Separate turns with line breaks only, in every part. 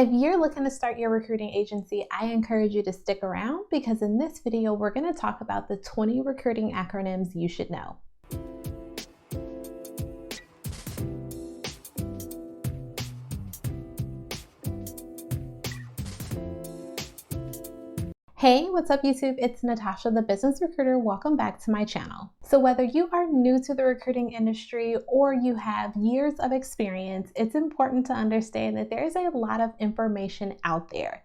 If you're looking to start your recruiting agency, I encourage you to stick around because in this video, we're going to talk about the 20 recruiting acronyms you should know. Hey, what's up YouTube? It's Natasha, the business recruiter. Welcome back to my channel. So whether you are new to the recruiting industry or you have years of experience, it's important to understand that there's a lot of information out there.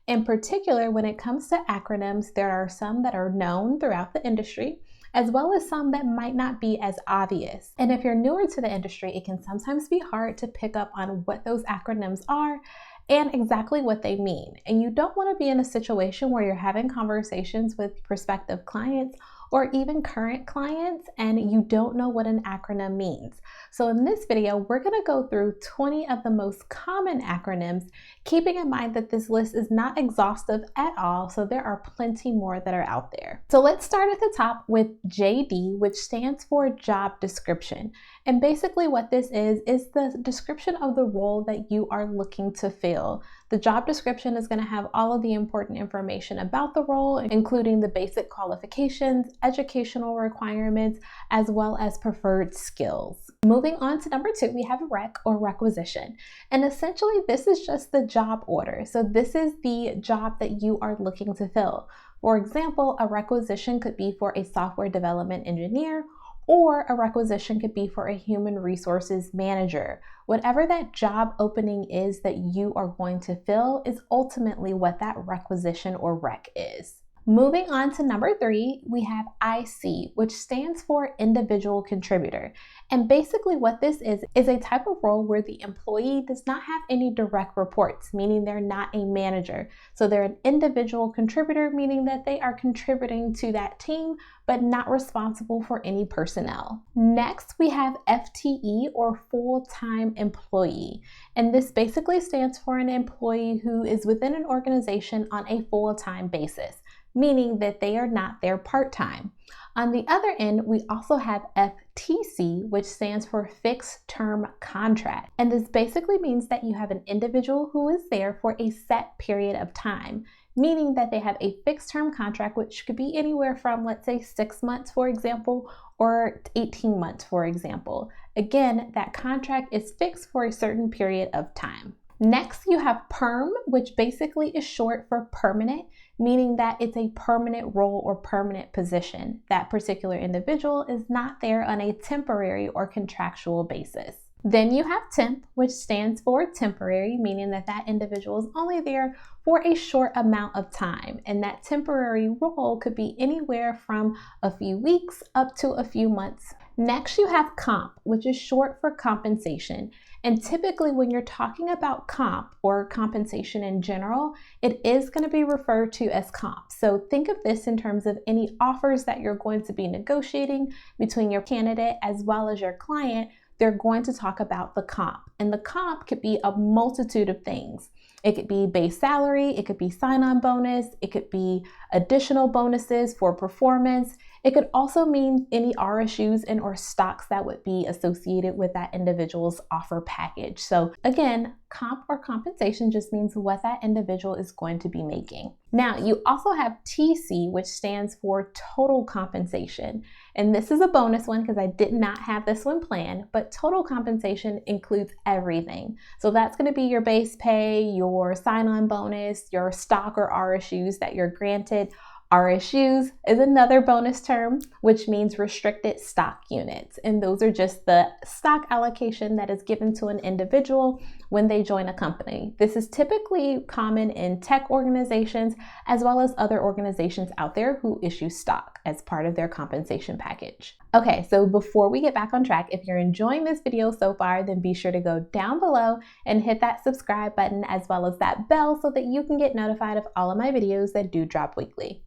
In particular, when it comes to acronyms, there are some that are known throughout the industry, as well as some that might not be as obvious. And if you're newer to the industry, it can sometimes be hard to pick up on what those acronyms are and exactly what they mean. And you don't want to be in a situation where you're having conversations with prospective clients or even current clients and you don't know what an acronym means. So in this video, we're going to go through 20 of the most common acronyms, keeping in mind that this list is not exhaustive at all, so there are plenty more that are out there. So let's start at the top with JD, which stands for job description. And basically what this is the description of the role that you are looking to fill. The job description is going to have all of the important information about the role, including the basic qualifications, educational requirements, as well as preferred skills. Moving on to number 2, we have rec or requisition. And essentially this is just the job order. So this is the job that you are looking to fill. For example, a requisition could be for a software development engineer, or a requisition could be for a human resources manager. Whatever that job opening is that you are going to fill is ultimately what that requisition or rec is. Moving on to number 3, we have IC, which stands for individual contributor. And basically what this is a type of role where the employee does not have any direct reports, meaning they're not a manager. So they're an individual contributor, meaning that they are contributing to that team, but not responsible for any personnel. Next, we have FTE or full-time employee. And this basically stands for an employee who is within an organization on a full-time basis, meaning that they are not there part-time. On the other end, we also have FTC, which stands for fixed term contract. And this basically means that you have an individual who is there for a set period of time, meaning that they have a fixed term contract, which could be anywhere from, let's say, 6 months, for example, or 18 months, for example. Again, that contract is fixed for a certain period of time. Next, you have PERM, which basically is short for permanent, meaning that it's a permanent role or permanent position. That particular individual is not there on a temporary or contractual basis. Then you have temp, which stands for temporary, meaning that that individual is only there for a short amount of time. And that temporary role could be anywhere from a few weeks up to a few months. Next, you have comp, which is short for compensation. And typically when you're talking about comp or compensation in general, it is going to be referred to as comp. So think of this in terms of any offers that you're going to be negotiating between your candidate as well as your client. They're going to talk about the comp. And the comp could be a multitude of things. It could be base salary, it could be sign-on bonus, it could be additional bonuses for performance. It could also mean any RSUs and or stocks that would be associated with that individual's offer package. So again, comp or compensation just means what that individual is going to be making. Now, you also have TC, which stands for total compensation. And this is a bonus one because I did not have this one planned, but total compensation includes everything. So that's going to be your base pay, your sign-on bonus, your stock or RSUs that you're granted. RSUs is another bonus term, which means restricted stock units. And those are just the stock allocation that is given to an individual when they join a company. This is typically common in tech organizations as well as other organizations out there who issue stock as part of their compensation package. Okay, so before we get back on track, if you're enjoying this video so far, then be sure to go down below and hit that subscribe button as well as that bell so that you can get notified of all of my videos that do drop weekly.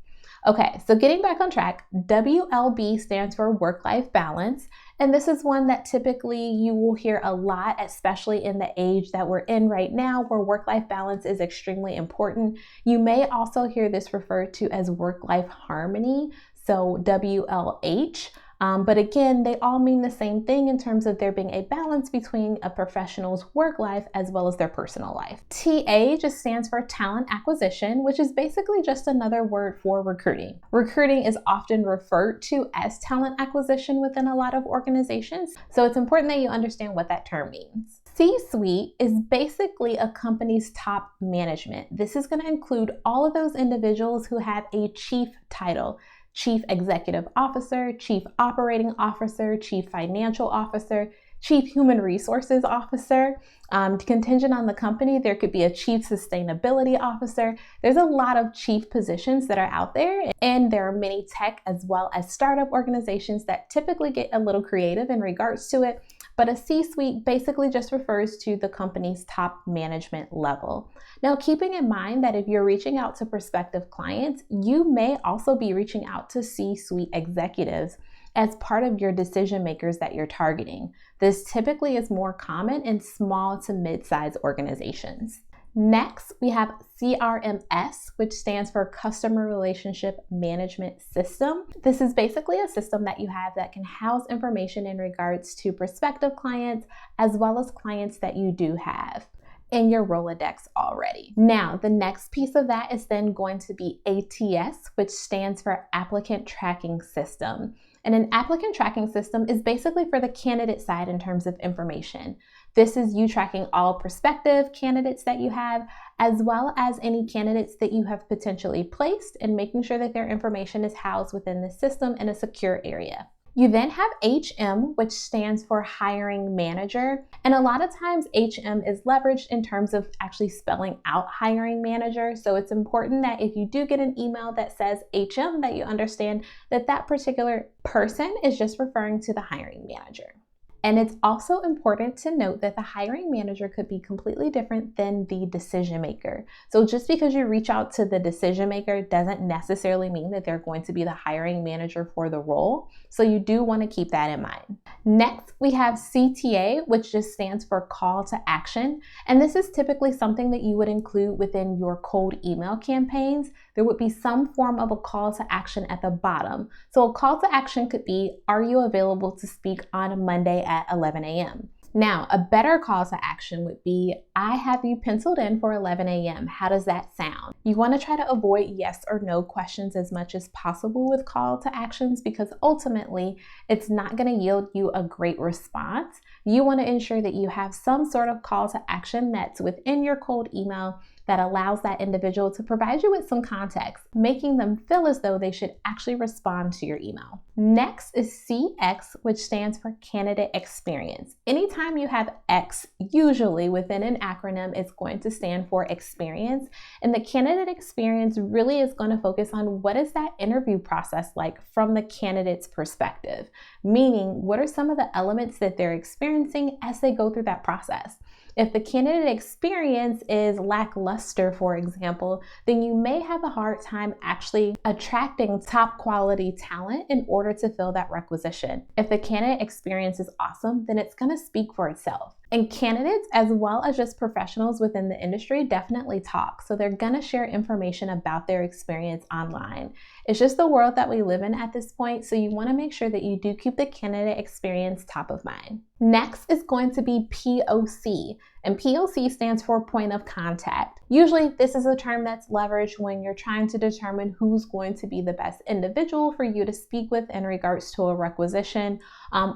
Okay, so getting back on track, WLB stands for work-life balance, and this is one that typically you will hear a lot, especially in the age that we're in right now where work-life balance is extremely important. You may also hear this referred to as work-life harmony, so WLH. But again, they all mean the same thing in terms of there being a balance between a professional's work life as well as their personal life. TA just stands for talent acquisition, which is basically just another word for recruiting. Recruiting is often referred to as talent acquisition within a lot of organizations, so it's important that you understand what that term means. C-suite is basically a company's top management. This is going to include all of those individuals who have a chief title: Chief Executive Officer, Chief Operating Officer, Chief Financial Officer, Chief Human Resources Officer. Contingent on the company, there could be a Chief Sustainability Officer. There's a lot of chief positions that are out there, and there are many tech as well as startup organizations that typically get a little creative in regards to it. But a C-suite basically just refers to the company's top management level. Now, keeping in mind that if you're reaching out to prospective clients, you may also be reaching out to C-suite executives as part of your decision makers that you're targeting. This typically is more common in small to mid-sized organizations. Next, we have CRMS, which stands for Customer Relationship Management System. This is basically a system that you have that can house information in regards to prospective clients as well as clients that you do have in your Rolodex already. Now, the next piece of that is then going to be ATS, which stands for Applicant Tracking System. And an applicant tracking system is basically for the candidate side in terms of information. This is you tracking all prospective candidates that you have, as well as any candidates that you have potentially placed, and making sure that their information is housed within the system in a secure area. You then have HM, which stands for Hiring Manager. And a lot of times HM is leveraged in terms of actually spelling out Hiring Manager. So it's important that if you do get an email that says HM, that you understand that that particular person is just referring to the hiring manager. And it's also important to note that the hiring manager could be completely different than the decision maker. So just because you reach out to the decision maker doesn't necessarily mean that they're going to be the hiring manager for the role. So you do want to keep that in mind. Next, we have CTA, which just stands for Call to Action. And this is typically something that you would include within your cold email campaigns. There would be some form of a call to action at the bottom. So a call to action could be, are you available to speak on Monday at 11 a.m.? Now, a better call to action would be, I have you penciled in for 11 a.m. How does that sound? You want to try to avoid yes or no questions as much as possible with call to actions, because ultimately it's not going to yield you a great response. You want to ensure that you have some sort of call to action that's within your cold email that allows that individual to provide you with some context, making them feel as though they should actually respond to your email. Next is CX, which stands for Candidate Experience. Anytime you have X, usually within an acronym, it's going to stand for experience. And the candidate experience really is going to focus on what is that interview process like from the candidate's perspective, meaning what are some of the elements that they're experiencing as they go through that process. If the candidate experience is lackluster, for example, then you may have a hard time actually attracting top quality talent in order to fill that requisition. If the candidate experience is awesome, then it's going to speak for itself. And candidates, as well as just professionals within the industry, definitely talk. So they're going to share information about their experience online. It's just the world that we live in at this point. So you want to make sure that you do keep the candidate experience top of mind. Next is going to be POC. And POC stands for Point of Contact. Usually this is a term that's leveraged when you're trying to determine who's going to be the best individual for you to speak with in regards to a requisition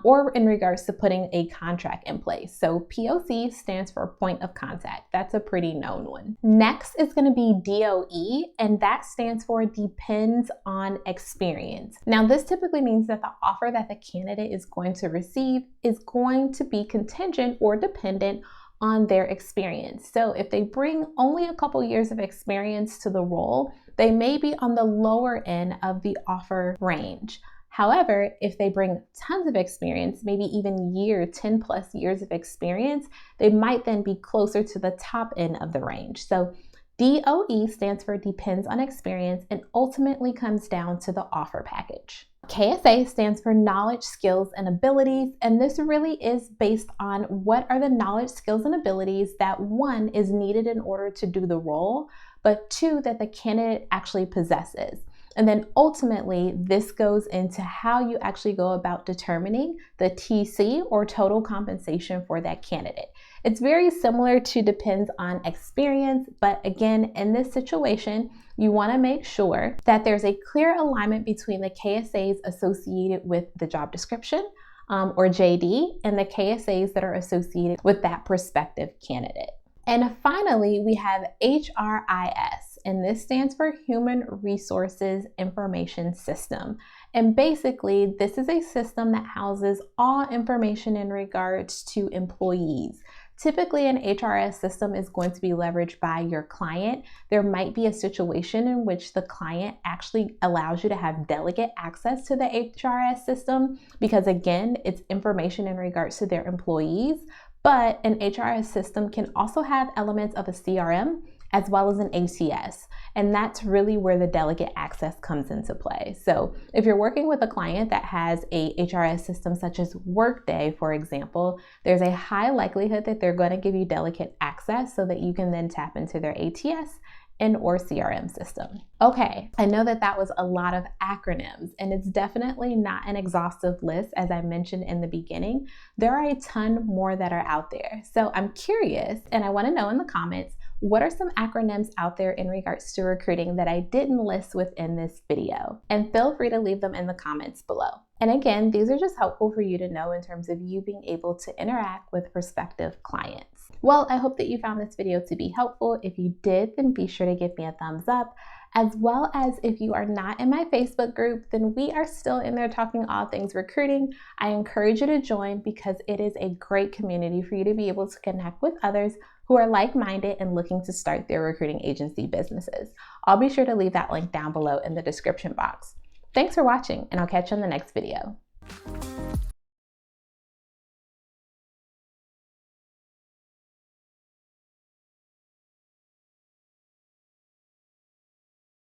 or in regards to putting a contract in place. So POC stands for Point of Contact. That's a pretty known one. Next is going to be DOE, and that stands for Depends on Experience. Now this typically means that the offer that the candidate is going to receive is going to be contingent or dependent on their experience. So if they bring only a couple years of experience to the role, they may be on the lower end of the offer range. However, if they bring tons of experience, maybe even 10 plus years of experience, they might then be closer to the top end of the range. So DOE stands for Depends on Experience and ultimately comes down to the offer package. KSA stands for Knowledge, Skills, and Abilities, and this really is based on what are the knowledge, skills, and abilities that one is needed in order to do the role, but two, that the candidate actually possesses. And then ultimately, this goes into how you actually go about determining the TC, or total compensation, for that candidate. It's very similar to depends on experience, but again, in this situation, you want to make sure that there's a clear alignment between the KSAs associated with the job description, or JD, and the KSAs that are associated with that prospective candidate. And finally, we have HRIS, and this stands for Human Resources Information System. And basically, this is a system that houses all information in regards to employees. Typically, an HRIS system is going to be leveraged by your client. There might be a situation in which the client actually allows you to have delegate access to the HRIS system because, again, it's information in regards to their employees. But an HRIS system can also have elements of a CRM as well as an ATS. And that's really where the delegate access comes into play. So if you're working with a client that has a HRIS system such as Workday, for example, there's a high likelihood that they're going to give you delegate access so that you can then tap into their ATS and or CRM system. Okay, I know that that was a lot of acronyms, and it's definitely not an exhaustive list. As I mentioned in the beginning, there are a ton more that are out there. So I'm curious, and I want to know in the comments, what are some acronyms out there in regards to recruiting that I didn't list within this video? And feel free to leave them in the comments below. And again, these are just helpful for you to know in terms of you being able to interact with prospective clients. Well, I hope that you found this video to be helpful. If you did, then be sure to give me a thumbs up. As well as if you are not in my Facebook group, then we are still in there talking all things recruiting. I encourage you to join because it is a great community for you to be able to connect with others who are like-minded and looking to start their recruiting agency businesses. I'll be sure to leave that link down below in the description box. Thanks for watching, and I'll catch you in the next video.